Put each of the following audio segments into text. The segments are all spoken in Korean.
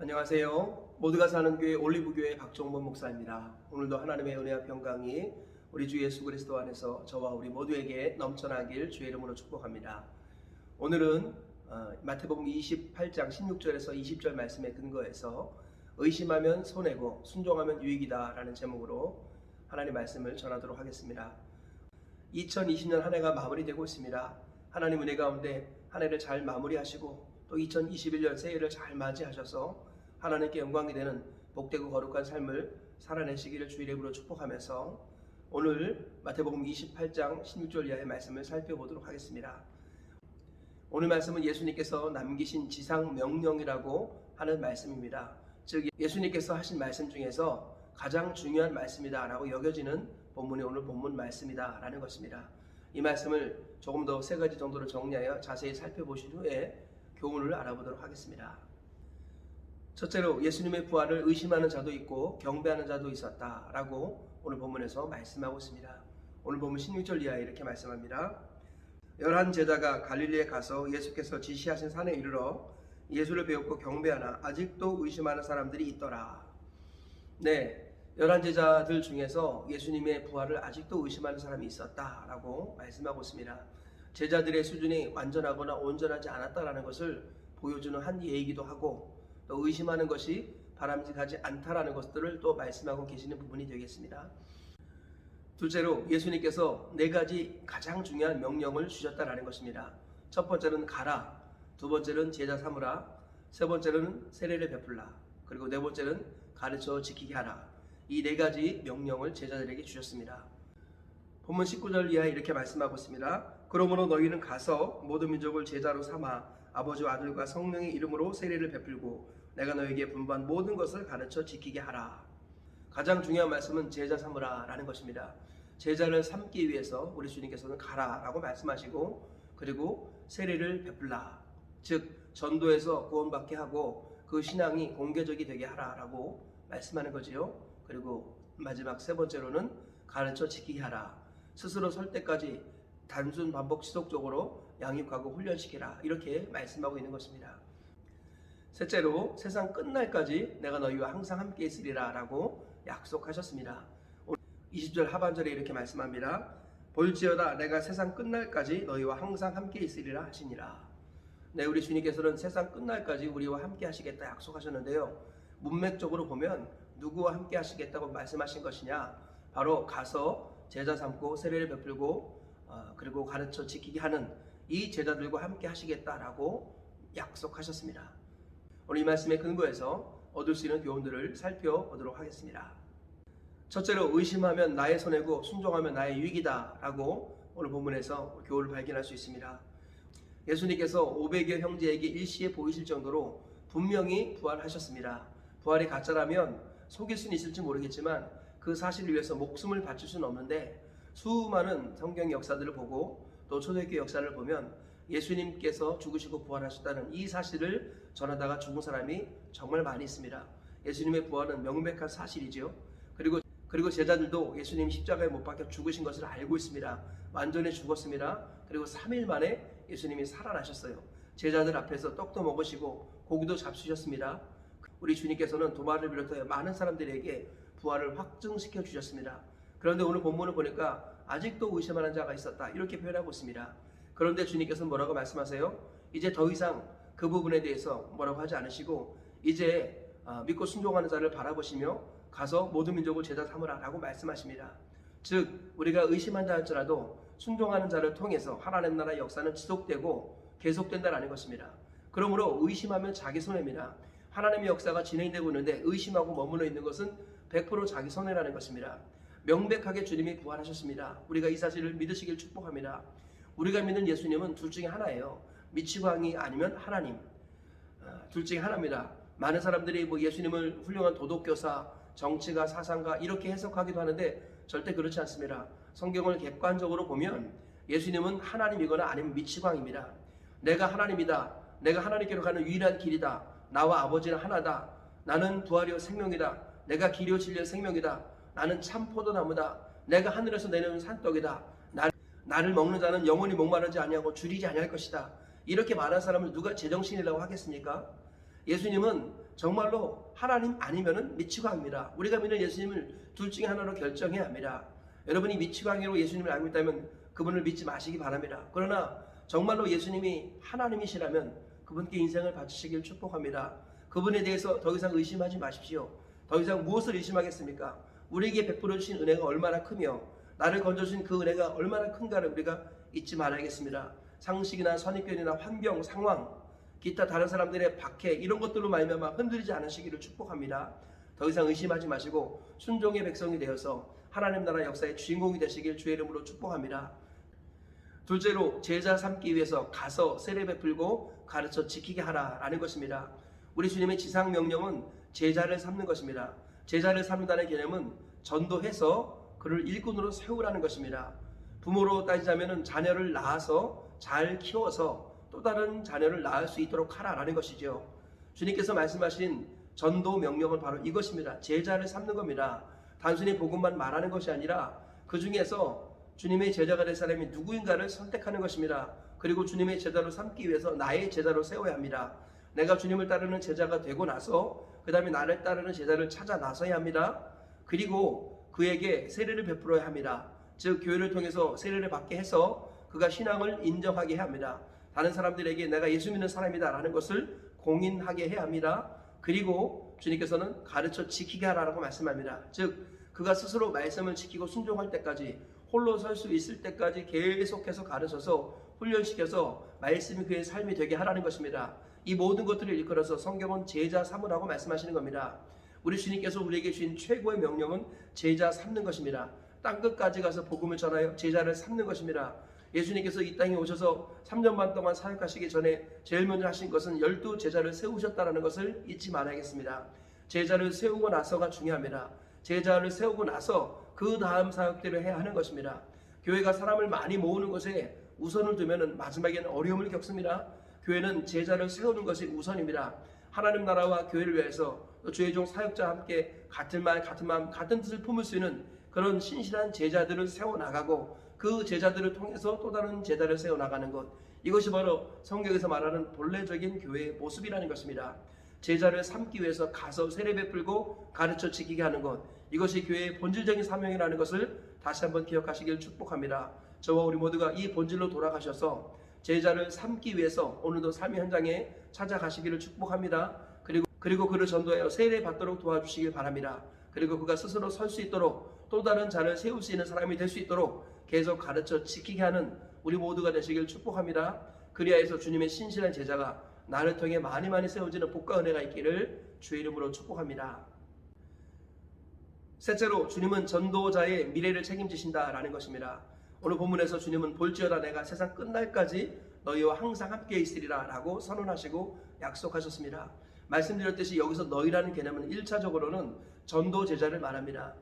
안녕하세요. 모두가 사는 교회 올리브교회 박종범 목사입니다. 오늘도 하나님의 은혜와 평강이 우리 주 예수 그리스도 안에서 저와 우리 모두에게 넘쳐나길 주의 이름으로 축복합니다. 오늘은 마태복음 28장 16절에서 20절 말씀에 근거해서 의심하면 손해고 순종하면 유익이다 라는 제목으로 하나님 말씀을 전하도록 하겠습니다. 2020년 한 해가 마무리되고 있습니다. 하나님 은혜 가운데 한 해를 잘 마무리하시고 또 2021년 새해를 잘 맞이하셔서 하나님께 영광이 되는 복되고 거룩한 삶을 살아내시기를 주의 이름으로 축복하면서 오늘 마태복음 28장 16절 이하의 말씀을 살펴보도록 하겠습니다. 오늘 말씀은 예수님께서 남기신 지상 명령이라고 하는 말씀입니다. 즉 예수님께서 하신 말씀 중에서 가장 중요한 말씀이다 라고 여겨지는 본문이 오늘 본문 말씀이다 라는 것입니다. 이 말씀을 조금 더 세 가지 정도로 정리하여 자세히 살펴보신 후에 교훈을 알아보도록 하겠습니다. 첫째로 예수님의 부활을 의심하는 자도 있고 경배하는 자도 있었다라고 오늘 본문에서 말씀하고 있습니다. 오늘 본문 16절 이하에 이렇게 말씀합니다. 11 제자가 갈릴리에 가서 예수께서 지시하신 산에 이르러 예수를 배웠고 경배하나 아직도 의심하는 사람들이 있더라. 네, 11 제자들 중에서 예수님의 부활을 아직도 의심하는 사람이 있었다라고 말씀하고 있습니다. 제자들의 수준이 완전하거나 온전하지 않았다라는 것을 보여주는 한 예이기도 하고 또 의심하는 것이 바람직하지 않다라는 것들을 또 말씀하고 계시는 부분이 되겠습니다. 둘째로 예수님께서 네 가지 가장 중요한 명령을 주셨다라는 것입니다. 첫 번째는 가라, 두 번째는 제자 삼으라, 세 번째는 세례를 베풀라, 그리고 네 번째는 가르쳐 지키게 하라. 이 네 가지 명령을 제자들에게 주셨습니다. 본문 19절 이하에 이렇게 말씀하고 있습니다. 그러므로 너희는 가서 모든 민족을 제자로 삼아 아버지와 아들과 성령의 이름으로 세례를 베풀고 내가 너에게 분부한 모든 것을 가르쳐 지키게 하라. 가장 중요한 말씀은 제자 삼으라 라는 것입니다. 제자를 삼기 위해서 우리 주님께서는 가라 라고 말씀하시고 그리고 세례를 베풀라, 즉 전도해서 구원받게 하고 그 신앙이 공개적이 되게 하라 라고 말씀하는 거지요. 그리고 마지막 세 번째로는 가르쳐 지키게 하라. 스스로 설 때까지 단순 반복 지속적으로 양육하고 훈련시키라, 이렇게 말씀하고 있는 것입니다. 셋째로 세상 끝날까지 내가 너희와 항상 함께 있으리라 라고 약속하셨습니다. 20절 하반절에 이렇게 말씀합니다. 볼지어다 내가 세상 끝날까지 너희와 항상 함께 있으리라 하시니라. 네, 우리 주님께서는 세상 끝날까지 우리와 함께 하시겠다 약속하셨는데요, 문맥적으로 보면 누구와 함께 하시겠다고 말씀하신 것이냐, 바로 가서 제자 삼고 세례를 베풀고 그리고 가르쳐 지키게 하는 이 제자들과 함께 하시겠다라고 약속하셨습니다. 오늘 이 말씀에 근거해서 얻을 수 있는 교훈들을 살펴보도록 하겠습니다. 첫째로 의심하면 나의 손해고 순종하면 나의 유익이다 라고 오늘 본문에서 교훈을 발견할 수 있습니다. 예수님께서 500여 형제에게 일시에 보이실 정도로 분명히 부활하셨습니다. 부활이 가짜라면 속일 수는 있을지 모르겠지만 그 사실을 위해서 목숨을 바칠 수는 없는데, 수많은 성경 역사들을 보고 또 초대교회 역사를 보면 예수님께서 죽으시고 부활하셨다는 이 사실을 전하다가 죽은 사람이 정말 많이 있습니다. 예수님의 부활은 명백한 사실이죠. 그리고 제자들도 예수님 십자가에 못 박혀 죽으신 것을 알고 있습니다. 완전히 죽었습니다. 그리고 3일 만에 예수님이 살아나셨어요. 제자들 앞에서 떡도 먹으시고 고기도 잡수셨습니다. 우리 주님께서는 도마를 비롯하여 많은 사람들에게 부활을 확증시켜 주셨습니다. 그런데 오늘 본문을 보니까 아직도 의심하는 자가 있었다, 이렇게 표현하고 있습니다. 그런데 주님께서는 뭐라고 말씀하세요? 이제 더 이상 그 부분에 대해서 뭐라고 하지 않으시고 이제 믿고 순종하는 자를 바라보시며 가서 모든 민족을 제자 삼으라 라고 말씀하십니다. 즉 우리가 의심한다 할지라도 순종하는 자를 통해서 하나님 나라의 역사는 지속되고 계속된다라는 것입니다. 그러므로 의심하면 자기 손해입니다. 하나님의 역사가 진행되고 있는데 의심하고 머물러 있는 것은 100% 자기 손해라는 것입니다. 명백하게 주님이 부활하셨습니다. 우리가 이 사실을 믿으시길 축복합니다. 우리가 믿는 예수님은 둘 중에 하나예요. 미치광이 아니면 하나님, 둘 중에 하나입니다. 많은 사람들이 예수님을 훌륭한 도덕교사, 정치가, 사상가 이렇게 해석하기도 하는데 절대 그렇지 않습니다. 성경을 객관적으로 보면 예수님은 하나님이거나 아니면 미치광입니다. 내가 하나님이다, 내가 하나님께로 가는 유일한 길이다, 나와 아버지는 하나다, 나는 부활이요 생명이다, 내가 길이요 진리요 생명이다, 나는 참 포도나무다, 내가 하늘에서 내려온 산떡이다, 나를 먹는 자는 영원히 목마르지 아니하고 줄이지 아니할 것이다. 이렇게 말한 사람을 누가 제정신이라고 하겠습니까? 예수님은 정말로 하나님 아니면은 미치광입니다. 우리가 믿는 예수님을 둘 중에 하나로 결정해야 합니다. 여러분이 미치광이로 예수님을 알고 있다면 그분을 믿지 마시기 바랍니다. 그러나 정말로 예수님이 하나님이시라면 그분께 인생을 바치시길 축복합니다. 그분에 대해서 더 이상 의심하지 마십시오. 더 이상 무엇을 의심하겠습니까? 우리에게 베풀어 주신 은혜가 얼마나 크며 나를 건져주신 그 은혜가 얼마나 큰가를 우리가 잊지 말아야겠습니다. 상식이나 선입견이나 환경, 상황, 기타 다른 사람들의 박해 이런 것들로 말미암아 흔들리지 않으시기를 축복합니다. 더 이상 의심하지 마시고 순종의 백성이 되어서 하나님 나라 역사의 주인공이 되시길 주의 이름으로 축복합니다. 둘째로 제자 삼기 위해서 가서 세례 베풀고 가르쳐 지키게 하라라는 것입니다. 우리 주님의 지상 명령은 제자를 삼는 것입니다. 제자를 삼는다는 개념은 전도해서 그를 일꾼으로 세우라는 것입니다. 부모로 따지자면 자녀를 낳아서 잘 키워서 또 다른 자녀를 낳을 수 있도록 하라라는 것이죠. 주님께서 말씀하신 전도 명령은 바로 이것입니다. 제자를 삼는 겁니다. 단순히 복음만 말하는 것이 아니라 그 중에서 주님의 제자가 될 사람이 누구인가를 선택하는 것입니다. 그리고 주님의 제자로 삼기 위해서 나의 제자로 세워야 합니다. 내가 주님을 따르는 제자가 되고 나서 그 다음에 나를 따르는 제자를 찾아 나서야 합니다. 그리고 그에게 세례를 베풀어야 합니다. 즉 교회를 통해서 세례를 받게 해서 그가 신앙을 인정하게 해야 합니다. 다른 사람들에게 내가 예수 믿는 사람이다 라는 것을 공인하게 해야 합니다. 그리고 주님께서는 가르쳐 지키게 하라고 말씀합니다. 즉 그가 스스로 말씀을 지키고 순종할 때까지 홀로 설 수 있을 때까지 계속해서 가르쳐서 훈련시켜서 말씀이 그의 삶이 되게 하라는 것입니다. 이 모든 것들을 일컬어서 성경은 제자 삼으라고 말씀하시는 겁니다. 우리 주님께서 우리에게 주신 최고의 명령은 제자 삼는 것입니다. 땅끝까지 가서 복음을 전하여 제자를 삼는 것입니다. 예수님께서 이 땅에 오셔서 3년 반 동안 사역하시기 전에 제일 먼저 하신 것은 12 제자를 세우셨다는 것을 잊지 말아야겠습니다. 제자를 세우고 나서가 중요합니다. 제자를 세우고 나서 그 다음 사역들을 해야 하는 것입니다. 교회가 사람을 많이 모으는 것에 우선을 두면 마지막에는 어려움을 겪습니다. 교회는 제자를 세우는 것이 우선입니다. 하나님 나라와 교회를 위해서 또 주의 종 사역자와 함께 같은 말, 같은 마음, 같은 뜻을 품을 수 있는 그런 신실한 제자들을 세워나가고 그 제자들을 통해서 또 다른 제자를 세워나가는 것, 이것이 바로 성경에서 말하는 본래적인 교회의 모습이라는 것입니다. 제자를 삼기 위해서 가서 세례 베풀고 가르쳐 지키게 하는 것, 이것이 교회의 본질적인 사명이라는 것을 다시 한번 기억하시길 축복합니다. 저와 우리 모두가 이 본질로 돌아가셔서 제자를 삼기 위해서 오늘도 삶의 현장에 찾아가시기를 축복합니다. 그리고 그를 전도하여 세례 받도록 도와주시길 바랍니다. 그리고 그가 스스로 설 수 있도록 또 다른 자를 세울 수 있는 사람이 될 수 있도록 계속 가르쳐 지키게 하는 우리 모두가 되시길 축복합니다. 그리하여서 주님의 신실한 제자가 나를 통해 많이 세워지는 복과 은혜가 있기를 주의 이름으로 축복합니다. 셋째로 주님은 전도자의 미래를 책임지신다라는 것입니다. 오늘 본문에서 주님은 볼지어다 내가 세상 끝날까지 너희와 항상 함께 있으리라 라고 선언하시고 약속하셨습니다. 말씀드렸듯이 여기서 너희라는 개념은 1차적으로는 전도 제자를 말합니다.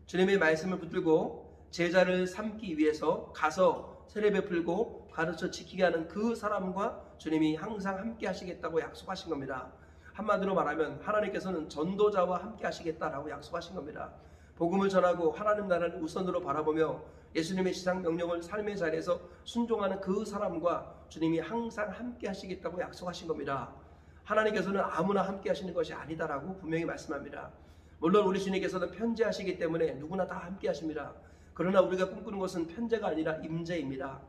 주님의 말씀을 붙들고 제자를 삼기 위해서 가서 세례 베풀고 가르쳐 지키게 하는 그 사람과 주님이 항상 함께 하시겠다고 약속하신 겁니다. 한마디로 말하면 하나님께서는 전도자와 함께 하시겠다라고 약속하신 겁니다. 복음을 전하고 하나님 나라를 우선으로 바라보며 예수님의 지상 명령을 삶의 자리에서 순종하는 그 사람과 주님이 항상 함께 하시겠다고 약속하신 겁니다. 하나님께서는 아무나 함께 하시는 것이 아니다라고 분명히 말씀합니다. 물론 우리 주님께서는 편재하시기 때문에 누구나 다 함께 하십니다. 그러나 우리가 꿈꾸는 것은 편재가 아니라 임재입니다.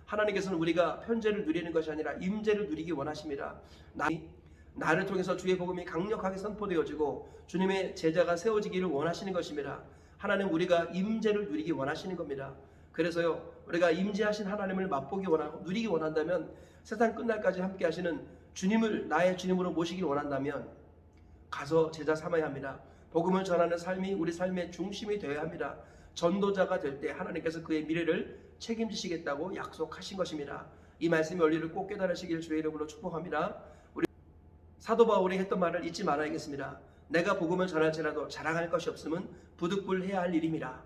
하나님께서는 우리가 편재를 누리는 것이 아니라 임재를 누리기 원하십니다. 나를 통해서 주의 복음이 강력하게 선포되어지고 주님의 제자가 세워지기를 원하시는 것입니다. 하나님 우리가 임재를 누리기 원하시는 겁니다. 그래서요 우리가 임재하신 하나님을 맛보기 원하고 누리기 원한다면 세상 끝날까지 함께 하시는 주님을 나의 주님으로 모시기 원한다면 가서 제자 삼아야 합니다. 복음을 전하는 삶이 우리 삶의 중심이 되어야 합니다. 전도자가 될 때 하나님께서 그의 미래를 책임지시겠다고 약속하신 것입니다. 이 말씀의 원리를 꼭 깨달으시길 주의 이름으로 축복합니다. 우리 사도 바울이 했던 말을 잊지 말아야겠습니다. 내가 복음을 전할지라도 자랑할 것이 없으면 부득불해야 할 일입니다.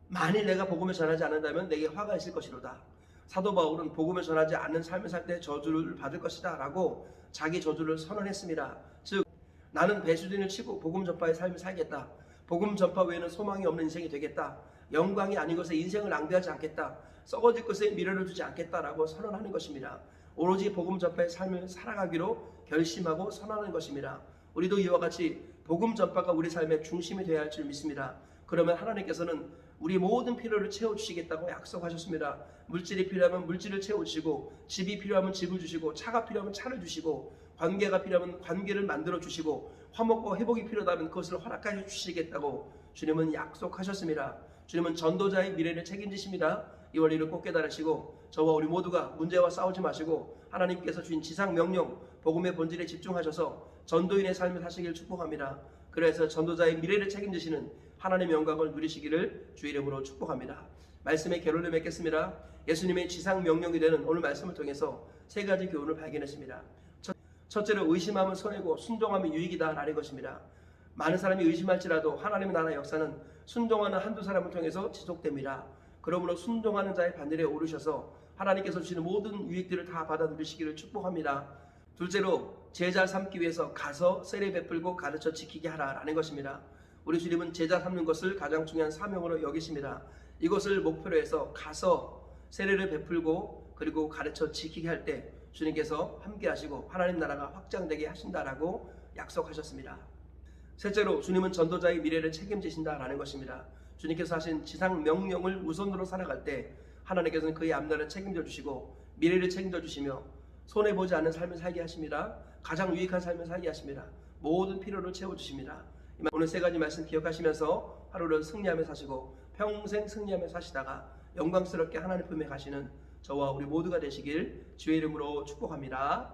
만일 내가 복음을 전하지 않는다면 내게 화가 있을 것이로다. 사도 바울은 복음을 전하지 않는 삶을 살 때 저주를 받을 것이다 라고 자기 저주를 선언했습니다. 즉 나는 배수진을 치고 복음 전파의 삶을 살겠다. 복음 전파 외에는 소망이 없는 인생이 되겠다. 영광이 아닌 것에 인생을 낭비하지 않겠다. 썩어질 것에 미련을 두지 않겠다라고 선언하는 것입니다. 오로지 복음 전파의 삶을 살아가기로 결심하고 선언하는 것입니다. 우리도 이와 같이 복음 전파가 우리 삶의 중심이 되어야 할 줄 믿습니다. 그러면 하나님께서는 우리 모든 필요를 채워주시겠다고 약속하셨습니다. 물질이 필요하면 물질을 채워주시고, 집이 필요하면 집을 주시고, 차가 필요하면 차를 주시고, 관계가 필요하면 관계를 만들어 주시고, 화목과 회복이 필요하다면 그것을 허락하여 주시겠다고 주님은 약속하셨습니다. 주님은 전도자의 미래를 책임지십니다. 이 원리를 꼭 깨달으시고 저와 우리 모두가 문제와 싸우지 마시고 하나님께서 주신 지상 명령, 복음의 본질에 집중하셔서 전도인의 삶을 사시길 축복합니다. 그래서 전도자의 미래를 책임지시는 하나님의 영광을 누리시기를 주의 이름으로 축복합니다. 말씀의 결론을 맺겠습니다. 예수님의 지상 명령이 되는 오늘 말씀을 통해서 세 가지 교훈을 발견했습니다. 첫째로 의심하면 손해고 순종하면 유익이다 라는 것입니다. 많은 사람이 의심할지라도 하나님의 나라 역사는 순종하는 한두 사람을 통해서 지속됩니다. 그러므로 순종하는 자의 반열에 오르셔서 하나님께서 주시는 모든 유익들을 다 받아 누리시기를 축복합니다. 둘째로 제자 삼기 위해서 가서 세례 베풀고 가르쳐 지키게 하라라는 것입니다. 우리 주님은 제자 삼는 것을 가장 중요한 사명으로 여기십니다. 이것을 목표로 해서 가서 세례를 베풀고 그리고 가르쳐 지키게 할 때 주님께서 함께 하시고 하나님 나라가 확장되게 하신다라고 약속하셨습니다. 셋째로 주님은 전도자의 미래를 책임지신다라는 것입니다. 주님께서 하신 지상 명령을 우선으로 살아갈 때 하나님께서는 그의 앞날을 책임져 주시고 미래를 책임져 주시며 손해보지 않는 삶을 살게 하십니다. 가장 유익한 삶을 살게 하십니다. 모든 필요를 채워주십니다. 오늘 세 가지 말씀 기억하시면서 하루를 승리하며 사시고 평생 승리하며 사시다가 영광스럽게 하나님 품에 가시는 저와 우리 모두가 되시길 주의 이름으로 축복합니다.